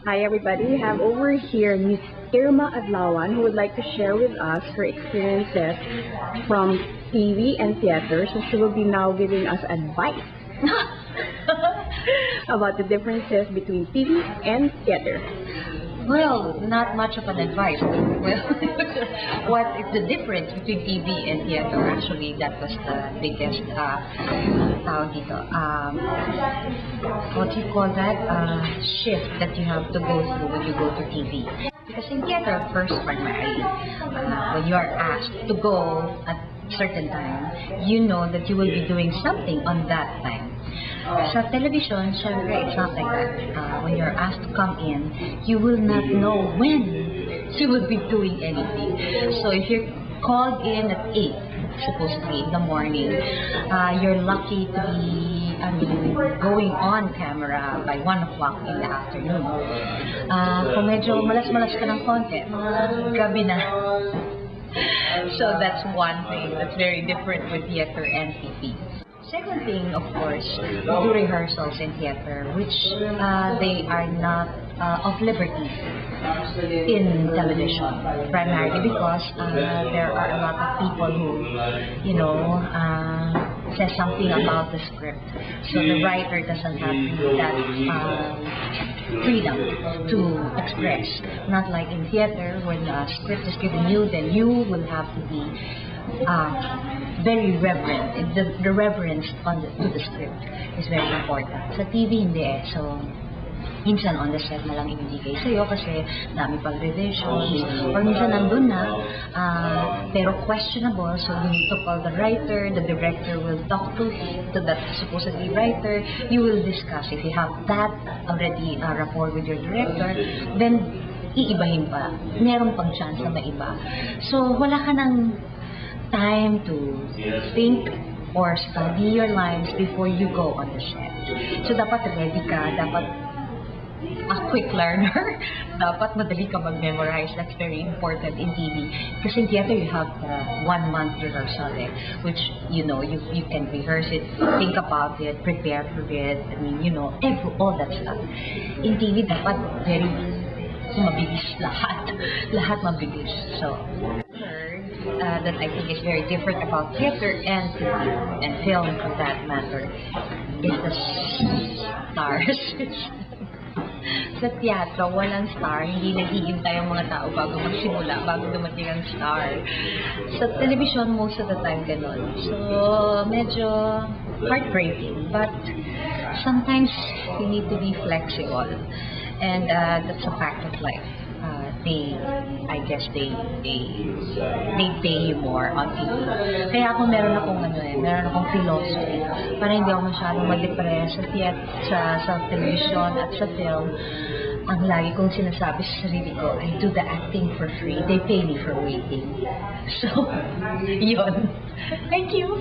Hi everybody, we have over here Miss Irma Adlawan who would like to share with us her experiences from TV and theater. So she will be now giving us advice about the differences between TV and theater. Well, not much of an advice. Well, what is the difference between TV and theater? Actually, that was the biggest, what do you call that? Shift that you have to go through when you go to TV. Because in theater, first primarily, when you are asked to go at a certain time, you know that you will be doing something on that time. Sa television, syempre, it's not like that. When you're asked to come in, you will not know when you will be doing anything. So if you're called in at 8, supposedly in the morning, you're lucky to be, going on camera by 1 o'clock in the afternoon. Kung medyo malas-malas ka ng konti, gabi na. So that's one thing that's very different with theater and TV. Second thing, of course, do rehearsals in theater, which they are not of liberty in television, primarily because there are a lot of people who, says something about the script. So the writer doesn't have that freedom to express. Not like in theater, when the script is given you, then you will have to be very reverent. The reverence to the script is very important. Sa TV, hindi eh. So, minsan on the set na lang ibibigay sa'yo kasi dami pang revisions. Or minsan nandun na, pero questionable. So, you need to call the writer. The director will talk to that supposedly writer. You will discuss. If you have that already rapport with your director, then iibahin pa. Meron pang chance na maiba. So, wala ka ng time to think or study your lines before you go on the set. So, dapat ready ka, dapat a quick learner, dapat madali ka mag-memorize. That's very important in TV. Kasi in theater, you have the 1 month rehearsal which, you can rehearse it, think about it, prepare for it, all that stuff. In TV, dapat very mabilis lahat. Lahat mabilis. So, that I think is very different about theater and TV and film for that matter is the stars. Sa teatro, walang star. Hindi naghihintay ang mga tao bago magsimula, bago dumating ang star. Sa television, most of the time ganun. So, medyo heartbreaking. But sometimes you need to be flexible. And that's a fact of life. I guess they pay you more on TV. Kaya ako meron akong philosophy para hindi ako masyadong ma-depress sa television at sa film. Ang lagi kong sinasabi sa sarili ko, I do the acting for free. They pay me for waiting. So, yun. Thank you.